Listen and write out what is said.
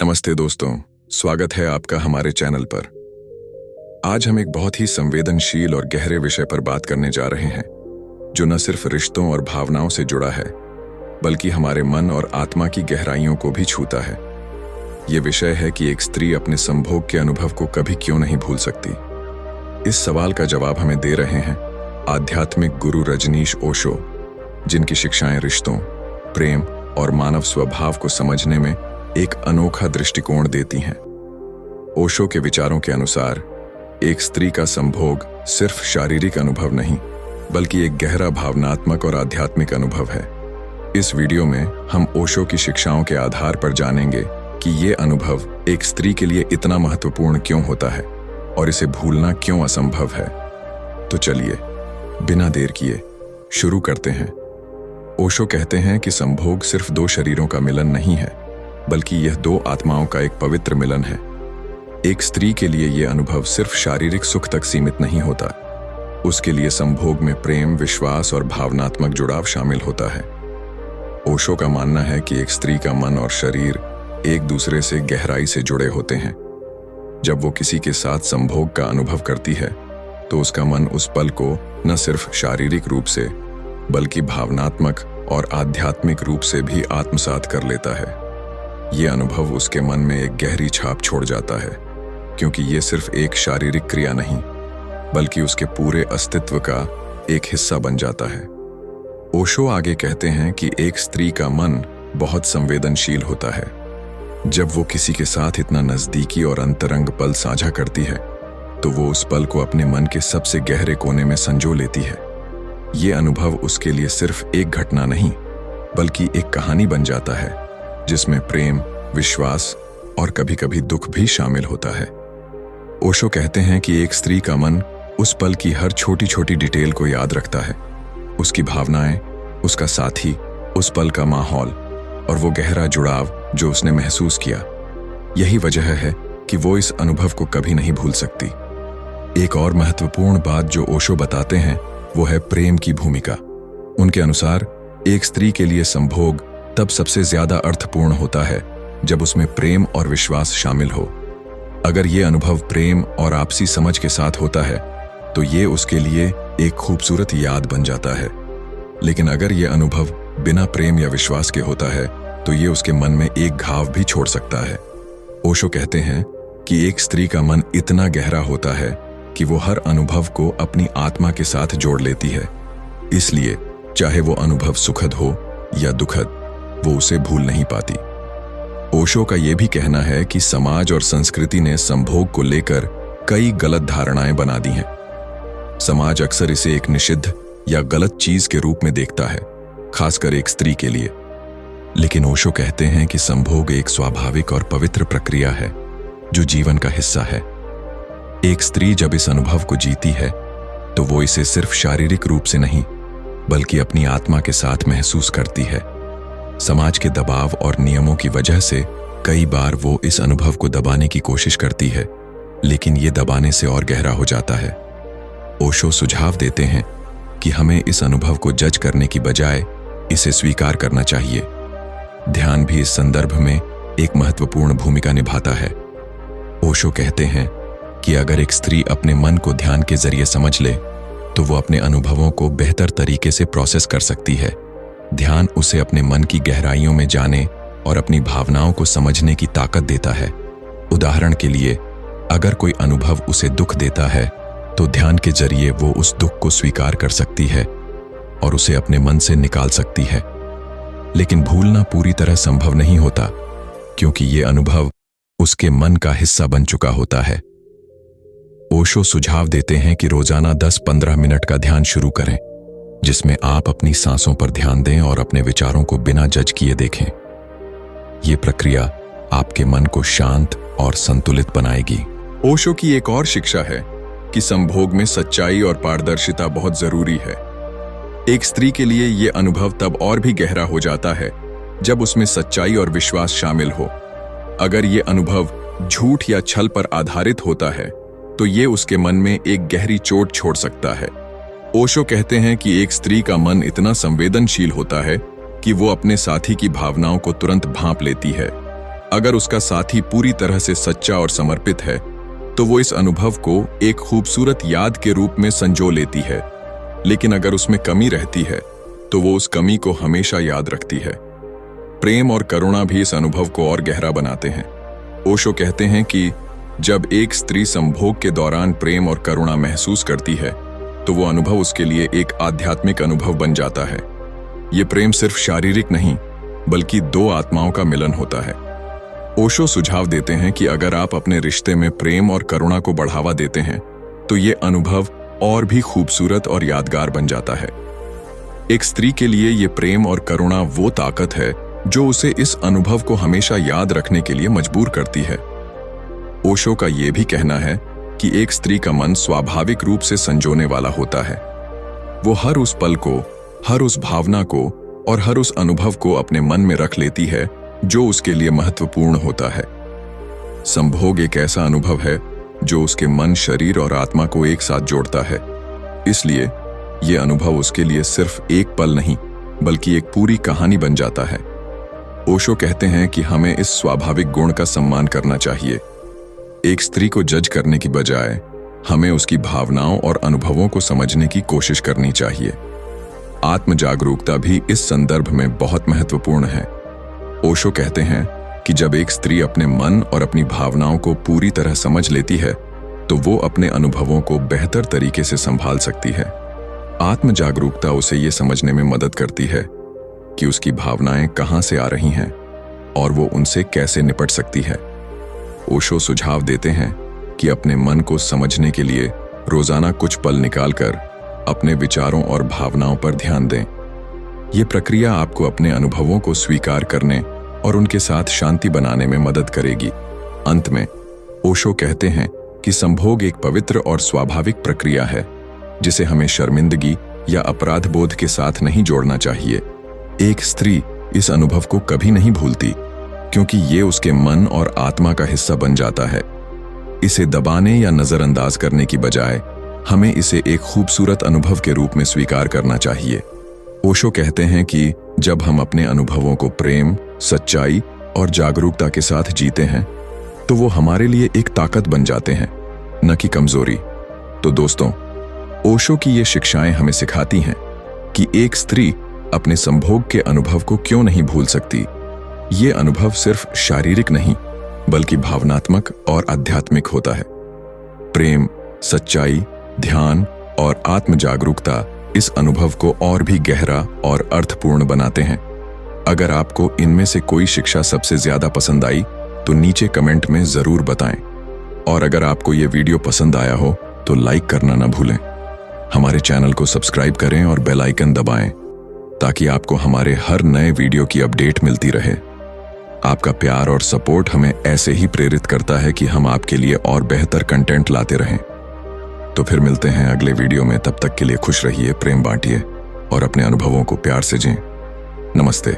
नमस्ते दोस्तों, स्वागत है आपका हमारे चैनल पर। आज हम एक बहुत ही संवेदनशील और गहरे विषय पर बात करने जा रहे हैं, जो न सिर्फ रिश्तों और भावनाओं से जुड़ा है, बल्कि हमारे मन और आत्मा की गहराइयों को भी छूता है। ये विषय है कि एक स्त्री अपने संभोग के अनुभव को कभी क्यों नहीं भूल सकती। इस सवाल का जवाब हमें दे रहे हैं आध्यात्मिक गुरु रजनीश ओशो, जिनकी शिक्षाएं रिश्तों, प्रेम और मानव स्वभाव को समझने में एक अनोखा दृष्टिकोण देती हैं। ओशो के विचारों के अनुसार एक स्त्री का संभोग सिर्फ शारीरिक अनुभव नहीं, बल्कि एक गहरा भावनात्मक और आध्यात्मिक अनुभव है। इस वीडियो में हम ओशो की शिक्षाओं के आधार पर जानेंगे कि ये अनुभव एक स्त्री के लिए इतना महत्वपूर्ण क्यों होता है और इसे भूलना क्यों असंभव है। तो चलिए बिना देर किए शुरू करते हैं। ओशो कहते हैं कि संभोग सिर्फ दो शरीरों का मिलन नहीं है, बल्कि यह दो आत्माओं का एक पवित्र मिलन है। एक स्त्री के लिए यह अनुभव सिर्फ शारीरिक सुख तक सीमित नहीं होता, उसके लिए संभोग में प्रेम, विश्वास और भावनात्मक जुड़ाव शामिल होता है। ओशो का मानना है कि एक स्त्री का मन और शरीर एक दूसरे से गहराई से जुड़े होते हैं। जब वो किसी के साथ संभोग का अनुभव करती है, तो उसका मन उस पल को न सिर्फ शारीरिक रूप से, बल्कि भावनात्मक और आध्यात्मिक रूप से भी आत्मसात कर लेता है। ये अनुभव उसके मन में एक गहरी छाप छोड़ जाता है, क्योंकि ये सिर्फ एक शारीरिक क्रिया नहीं, बल्कि उसके पूरे अस्तित्व का एक हिस्सा बन जाता है। ओशो आगे कहते हैं कि एक स्त्री का मन बहुत संवेदनशील होता है। जब वो किसी के साथ इतना नजदीकी और अंतरंग पल साझा करती है, तो वो उस पल को अपने मन के सबसे गहरे कोने में संजो लेती है। ये अनुभव उसके लिए सिर्फ एक घटना नहीं, बल्कि एक कहानी बन जाता है, जिसमें प्रेम, विश्वास और कभी-कभी दुख भी शामिल होता है। ओशो कहते हैं कि एक स्त्री का मन उस पल की हर छोटी छोटी डिटेल को याद रखता है, उसकी भावनाएं, उसका साथी, उस पल का माहौल और वो गहरा जुड़ाव जो उसने महसूस किया। यही वजह है कि वो इस अनुभव को कभी नहीं भूल सकती। एक और महत्वपूर्ण बात जो ओशो बताते हैं, वो है प्रेम की भूमिका। उनके अनुसार एक स्त्री के लिए संभोग तब सबसे ज्यादा अर्थपूर्ण होता है जब उसमें प्रेम और विश्वास शामिल हो। अगर ये अनुभव प्रेम और आपसी समझ के साथ होता है, तो ये उसके लिए एक खूबसूरत याद बन जाता है। लेकिन अगर ये अनुभव बिना प्रेम या विश्वास के होता है, तो ये उसके मन में एक घाव भी छोड़ सकता है। ओशो कहते हैं कि एक स्त्री का मन इतना गहरा होता है कि वो हर अनुभव को अपनी आत्मा के साथ जोड़ लेती है। इसलिए चाहे वो अनुभव सुखद हो या दुखद, वो उसे भूल नहीं पाती। ओशो का यह भी कहना है कि समाज और संस्कृति ने संभोग को लेकर कई गलत धारणाएं बना दी हैं। समाज अक्सर इसे एक निषिद्ध या गलत चीज के रूप में देखता है, खासकर एक स्त्री के लिए। लेकिन ओशो कहते हैं कि संभोग एक स्वाभाविक और पवित्र प्रक्रिया है, जो जीवन का हिस्सा है। एक स्त्री जब इस अनुभव को जीती है, तो वो इसे सिर्फ शारीरिक रूप से नहीं, बल्कि अपनी आत्मा के साथ महसूस करती है। समाज के दबाव और नियमों की वजह से कई बार वो इस अनुभव को दबाने की कोशिश करती है, लेकिन ये दबाने से और गहरा हो जाता है। ओशो सुझाव देते हैं कि हमें इस अनुभव को जज करने की बजाय इसे स्वीकार करना चाहिए। ध्यान भी इस संदर्भ में एक महत्वपूर्ण भूमिका निभाता है। ओशो कहते हैं कि अगर एक स्त्री अपने मन को ध्यान के जरिए समझ ले, तो वो अपने अनुभवों को बेहतर तरीके से प्रोसेस कर सकती है। ध्यान उसे अपने मन की गहराइयों में जाने और अपनी भावनाओं को समझने की ताकत देता है। उदाहरण के लिए, अगर कोई अनुभव उसे दुख देता है, तो ध्यान के जरिए वो उस दुख को स्वीकार कर सकती है और उसे अपने मन से निकाल सकती है। लेकिन भूलना पूरी तरह संभव नहीं होता, क्योंकि ये अनुभव उसके मन का हिस्सा बन चुका होता है। ओशो सुझाव देते हैं कि रोजाना 10-15 मिनट का ध्यान शुरू करें, जिसमें आप अपनी सांसों पर ध्यान दें और अपने विचारों को बिना जज किए देखें। ये प्रक्रिया आपके मन को शांत और संतुलित बनाएगी। ओशो की एक और शिक्षा है कि संभोग में सच्चाई और पारदर्शिता बहुत जरूरी है। एक स्त्री के लिए यह अनुभव तब और भी गहरा हो जाता है जब उसमें सच्चाई और विश्वास शामिल हो। अगर ये अनुभव झूठ या छल पर आधारित होता है, तो ये उसके मन में एक गहरी चोट छोड़ सकता है। ओशो कहते हैं कि एक स्त्री का मन इतना संवेदनशील होता है कि वो अपने साथी की भावनाओं को तुरंत भांप लेती है। अगर उसका साथी पूरी तरह से सच्चा और समर्पित है तो वो इस अनुभव को एक खूबसूरत याद के रूप में संजो लेती है, लेकिन अगर उसमें कमी रहती है तो वो उस कमी को हमेशा याद रखती है। प्रेम और करुणा भी इस अनुभव को और गहरा बनाते हैं। ओशो कहते हैं कि जब एक स्त्री संभोग के दौरान प्रेम और करुणा महसूस करती है तो वो अनुभव उसके लिए एक आध्यात्मिक अनुभव बन जाता है। ये प्रेम सिर्फ शारीरिक नहीं बल्कि दो आत्माओं का मिलन होता है। ओशो सुझाव देते हैं कि अगर आप अपने रिश्ते में प्रेम और करुणा को बढ़ावा देते हैं तो ये अनुभव और भी खूबसूरत और यादगार बन जाता है। एक स्त्री के लिए ये प्रेम और करुणा वो ताकत है जो उसे इस अनुभव को हमेशा याद रखने के लिए मजबूर करती है। ओशो का ये भी कहना है कि एक स्त्री का मन स्वाभाविक रूप से संजोने वाला होता है। वो हर उस पल को, हर उस भावना को और हर उस अनुभव को अपने मन में रख लेती है जो उसके लिए महत्वपूर्ण होता है। संभोग एक ऐसा अनुभव है जो उसके मन, शरीर और आत्मा को एक साथ जोड़ता है। इसलिए यह अनुभव उसके लिए सिर्फ एक पल नहीं बल्कि एक पूरी कहानी बन जाता है। ओशो कहते हैं कि हमें इस स्वाभाविक गुण का सम्मान करना चाहिए। एक स्त्री को जज करने की बजाय हमें उसकी भावनाओं और अनुभवों को समझने की कोशिश करनी चाहिए। आत्म जागरूकता भी इस संदर्भ में बहुत महत्वपूर्ण है। ओशो कहते हैं कि जब एक स्त्री अपने मन और अपनी भावनाओं को पूरी तरह समझ लेती है तो वो अपने अनुभवों को बेहतर तरीके से संभाल सकती है। आत्म जागरूकता उसे ये समझने में मदद करती है कि उसकी भावनाएं कहाँ से आ रही हैं और वो उनसे कैसे निपट सकती है। ओशो सुझाव देते हैं कि अपने मन को समझने के लिए रोजाना कुछ पल निकालकर अपने विचारों और भावनाओं पर ध्यान दें। ये प्रक्रिया आपको अपने अनुभवों को स्वीकार करने और उनके साथ शांति बनाने में मदद करेगी। अंत में ओशो कहते हैं कि संभोग एक पवित्र और स्वाभाविक प्रक्रिया है जिसे हमें शर्मिंदगी या अपराध बोध के साथ नहीं जोड़ना चाहिए। एक स्त्री इस अनुभव को कभी नहीं भूलती क्योंकि ये उसके मन और आत्मा का हिस्सा बन जाता है। इसे दबाने या नजरअंदाज करने की बजाय हमें इसे एक खूबसूरत अनुभव के रूप में स्वीकार करना चाहिए। ओशो कहते हैं कि जब हम अपने अनुभवों को प्रेम, सच्चाई और जागरूकता के साथ जीते हैं तो वो हमारे लिए एक ताकत बन जाते हैं, न कि कमजोरी। तो दोस्तों, ओशो की ये शिक्षाएं हमें सिखाती हैं कि एक स्त्री अपने संभोग के अनुभव को क्यों नहीं भूल सकती। ये अनुभव सिर्फ शारीरिक नहीं बल्कि भावनात्मक और आध्यात्मिक होता है। प्रेम, सच्चाई, ध्यान और आत्म जागरूकता इस अनुभव को और भी गहरा और अर्थपूर्ण बनाते हैं। अगर आपको इनमें से कोई शिक्षा सबसे ज्यादा पसंद आई तो नीचे कमेंट में जरूर बताएं। और अगर आपको ये वीडियो पसंद आया हो तो लाइक करना ना भूलें। हमारे चैनल को सब्सक्राइब करें और बेल आइकन दबाएं ताकि आपको हमारे हर नए वीडियो की अपडेट मिलती रहे। आपका प्यार और सपोर्ट हमें ऐसे ही प्रेरित करता है कि हम आपके लिए और बेहतर कंटेंट लाते रहें। तो फिर मिलते हैं अगले वीडियो में। तब तक के लिए खुश रहिए, प्रेम बांटिए और अपने अनुभवों को प्यार से जिएं। नमस्ते।